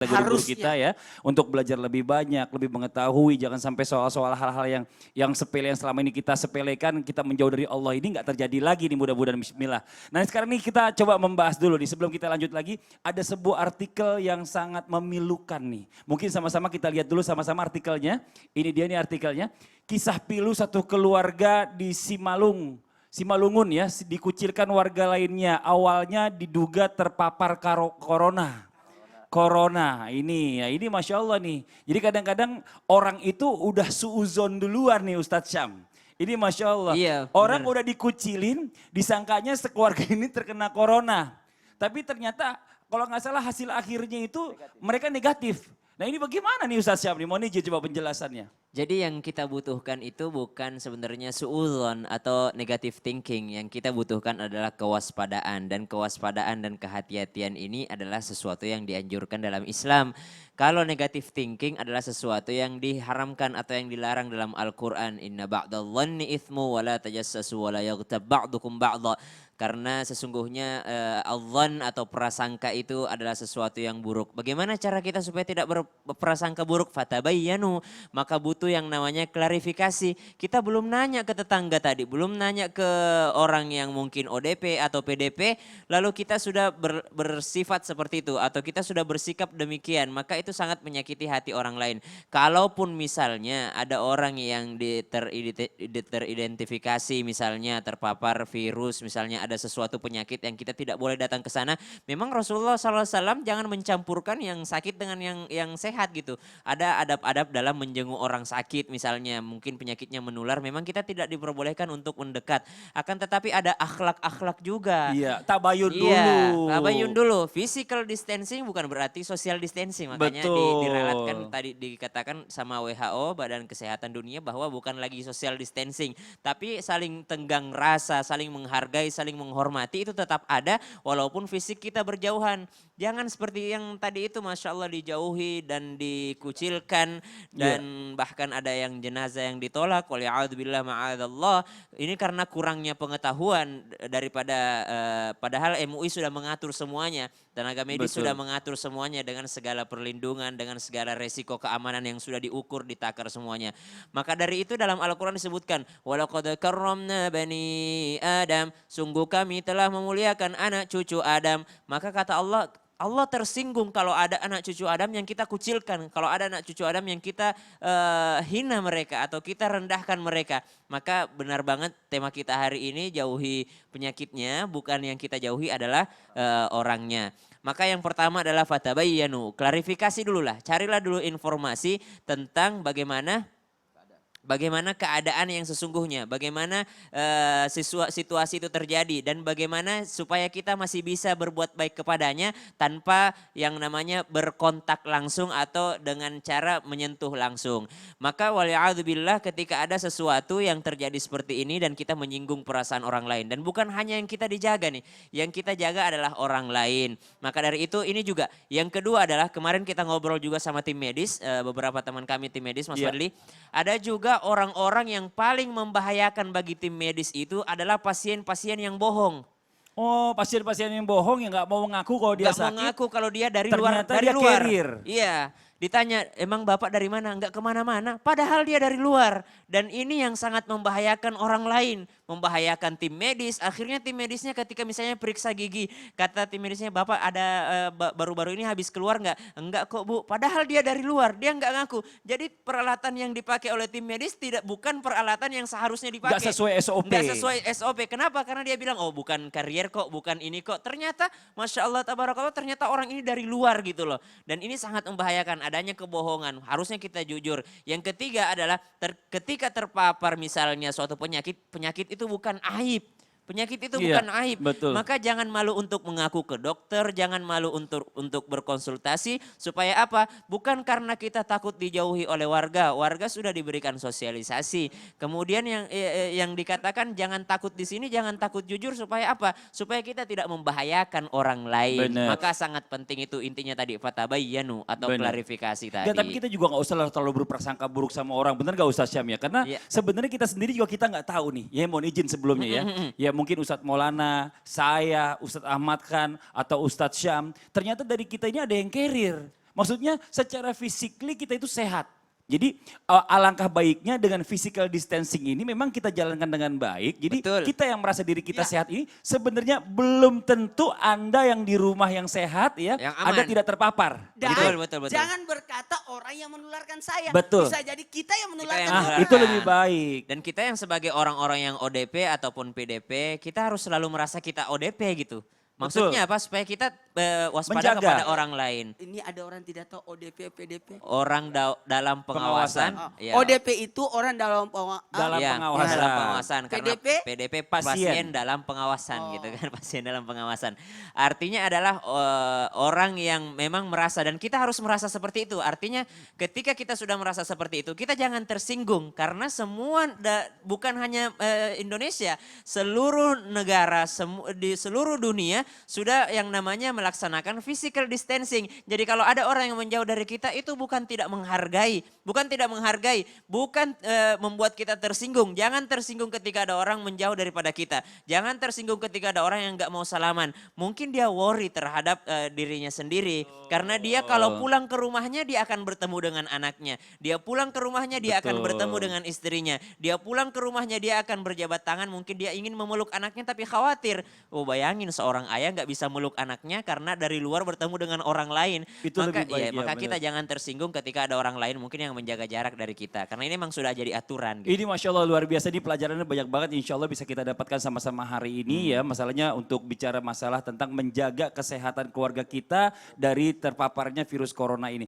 guru-guru kita ya untuk belajar lebih banyak, lebih mengetahui, jangan sampai soal-soal hal-hal yang sepele yang selama ini kita sepelekan, kita menjauh dari Allah ini nggak terjadi lagi nih mudah-mudahan bismillah. Nah sekarang nih kita coba membahas dulu nih sebelum kita lanjut lagi, ada sebuah artikel yang sangat memilukan nih. Mungkin sama-sama kita lihat dulu sama-sama artikelnya. Ini dia nih artikelnya. Kisah pilu satu keluarga di Simalungun ya, dikucilkan warga lainnya. Awalnya diduga terpapar Corona ini, ya ini Masya Allah nih. Jadi kadang-kadang orang itu udah suuzon duluan nih Ustadz Syam. Ini Masya Allah, Iya, orang bener. udah dikucilin, disangkanya sekeluarga ini terkena Corona. Tapi ternyata kalau nggak salah hasil akhirnya itu mereka negatif. Nah ini bagaimana nih Ustadz Syam, mau nih coba penjelasannya. Jadi yang kita butuhkan itu bukan sebenarnya suudzon atau negative thinking. Yang kita butuhkan adalah kewaspadaan. Dan kewaspadaan dan kehati-hatian ini adalah sesuatu yang dianjurkan dalam Islam. Kalau negative thinking adalah sesuatu yang diharamkan atau yang dilarang dalam Al-Quran. Inna ba'dadh-dhanni ithmu wa la tajassasu wa la yaghtab ba'dukum ba'dha. Karena sesungguhnya al-dhan atau prasangka itu adalah sesuatu yang buruk. Bagaimana cara kita supaya tidak berprasangka buruk? Fatabayyanu. Maka butuh yang namanya klarifikasi. Kita belum nanya ke tetangga tadi, belum nanya ke orang yang mungkin ODP atau PDP, lalu kita sudah bersifat seperti itu atau kita sudah bersikap demikian, maka itu sangat menyakiti hati orang lain. Kalaupun misalnya ada orang yang teridentifikasi misalnya terpapar virus, misalnya ada sesuatu penyakit yang kita tidak boleh datang ke sana, memang Rasulullah SAW jangan mencampurkan yang sakit dengan yang sehat gitu. Ada adab-adab dalam menjenguk orang sakit misalnya, mungkin penyakitnya menular, memang kita tidak diperbolehkan untuk mendekat. Akan tetapi ada akhlak-akhlak juga. Iya, tabayun dulu. Iya, tabayun dulu. Physical distancing bukan berarti social distancing. Makanya diralatkan tadi dikatakan sama WHO, Badan Kesehatan Dunia, bahwa bukan lagi social distancing. Tapi saling tenggang rasa, saling menghargai, saling menghormati itu tetap ada walaupun fisik kita berjauhan. Jangan seperti yang tadi itu Masya Allah dijauhi dan dikucilkan dan bahkan ada yang jenazah yang ditolak. Waliya'udzubillah ma'adallah. Ini karena kurangnya pengetahuan daripada padahal MUI sudah mengatur semuanya. Tenaga medis sudah mengatur semuanya dengan segala perlindungan, dengan segala resiko keamanan yang sudah diukur, ditakar semuanya. Maka dari itu dalam Al-Quran disebutkan, walaqad karramna bani Adam, sungguh kami telah memuliakan anak cucu Adam. Maka kata Allah tersinggung kalau ada anak cucu Adam yang kita kucilkan. Kalau ada anak cucu Adam yang kita hina mereka atau kita rendahkan mereka. Maka benar banget tema kita hari ini, jauhi penyakitnya, bukan yang kita jauhi adalah orangnya. Maka yang pertama adalah fatabayyanu, klarifikasi dulu lah. Carilah dulu informasi tentang bagaimana keadaan yang sesungguhnya, bagaimana situasi itu terjadi dan bagaimana supaya kita masih bisa berbuat baik kepadanya tanpa yang namanya berkontak langsung atau dengan cara menyentuh langsung. Maka waliya'udzubillah ketika ada sesuatu yang terjadi seperti ini dan kita menyinggung perasaan orang lain dan bukan hanya yang kita dijaga nih, yang kita jaga adalah orang lain. Maka dari itu ini juga yang kedua adalah kemarin kita ngobrol juga sama tim medis, beberapa teman kami tim medis Mas Fadli, ada juga orang-orang yang paling membahayakan bagi tim medis itu adalah pasien-pasien yang bohong. Oh, pasien-pasien yang bohong yang nggak mau mengaku kalau dia sakit. Nggak mengaku kalau dia dari luar. Ternyata dia carrier. Iya, ditanya emang bapak dari mana? Nggak kemana-mana. Padahal dia dari luar. Dan ini yang sangat membahayakan orang lain. Membahayakan tim medis. Akhirnya tim medisnya ketika misalnya periksa gigi. Kata tim medisnya, bapak ada baru-baru ini habis keluar nggak? Enggak kok bu. Padahal dia dari luar. Dia nggak ngaku. Jadi peralatan yang dipakai oleh tim medis bukan peralatan yang seharusnya dipakai. Nggak sesuai SOP. Nggak sesuai SOP. Kenapa? Karena dia bilang, oh bukan karier kok, bukan ini kok. Ternyata Masya Allah tabarakallah, ternyata orang ini dari luar gitu loh. Dan ini sangat membahayakan adanya kebohongan. Harusnya kita jujur. Yang ketiga adalah ketika terpapar misalnya suatu penyakit itu bukan aib. Penyakit itu bukan aib. Betul. Maka jangan malu untuk mengaku ke dokter, jangan malu untuk berkonsultasi. Supaya apa? Bukan karena kita takut dijauhi oleh warga. Warga sudah diberikan sosialisasi. Kemudian yang dikatakan jangan takut di sini, jangan takut jujur. Supaya apa? Supaya kita tidak membahayakan orang lain. Bener. Maka sangat penting itu intinya tadi fatabayyanu atau klarifikasi tadi. Tapi kita juga nggak usah terlalu berprasangka buruk sama orang. Bener gak Ustadz Syam ya? Karena sebenarnya kita sendiri juga kita nggak tahu nih. Ya mohon izin sebelumnya ya. Ya mungkin Ustadz Maulana, saya, Ustadz Ahmad Khan, atau Ustadz Syam. Ternyata dari kita ini ada yang carrier. Maksudnya secara physically kita itu sehat. Jadi alangkah baiknya dengan physical distancing ini memang kita jalankan dengan baik. Jadi Betul. kita yang merasa diri kita sehat ini sebenarnya belum tentu Anda yang di rumah yang sehat ya, Yang Anda aman. tidak terpapar. Dan Betul. jangan berkata orang yang menularkan saya. Betul. Bisa jadi kita yang menularkan yang Ah, orang. menularkan. itu lebih baik. Dan kita yang sebagai orang-orang yang ODP ataupun PDP, kita harus selalu merasa kita ODP gitu. Maksudnya apa? Supaya kita waspada Menjaga. kepada orang lain. Ini ada orang tidak tahu ODP, PDP. Orang dalam pengawasan. Oh, ya. ODP itu orang dalam Dalam Iya, pengawasan. dalam pengawasan. Karena PDP? PDP Pasien. pasien dalam pengawasan gitu kan, pasien dalam pengawasan. Artinya adalah orang yang memang merasa dan kita harus merasa seperti itu. Artinya ketika kita sudah merasa seperti itu, kita jangan tersinggung karena semua bukan hanya Indonesia, seluruh negara di seluruh dunia sudah yang namanya melaksanakan physical distancing. Jadi kalau ada orang yang menjauh dari kita itu bukan tidak menghargai, bukan membuat kita tersinggung. Jangan tersinggung ketika ada orang menjauh daripada kita. Jangan tersinggung ketika ada orang yang nggak mau salaman. Mungkin dia worry terhadap dirinya sendiri. Karena dia kalau pulang ke rumahnya dia akan bertemu dengan anaknya. Dia pulang ke rumahnya dia akan bertemu dengan istrinya. Dia pulang ke rumahnya dia akan berjabat tangan. Mungkin dia ingin memeluk anaknya tapi khawatir. Oh bayangin seorang ayah nggak bisa meluk anaknya karena dari luar bertemu dengan orang lain. Itu Maka, lebih baik, ya, maka benar. kita jangan tersinggung ketika ada orang lain mungkin yang menjaga jarak dari kita. Karena ini memang sudah jadi aturan. Gitu. Ini Masya Allah luar biasa, ini pelajarannya banyak banget, insya Allah bisa kita dapatkan sama-sama hari ini ya. Masalahnya untuk bicara masalah tentang menjaga kesehatan keluarga kita dari terpaparnya virus corona ini.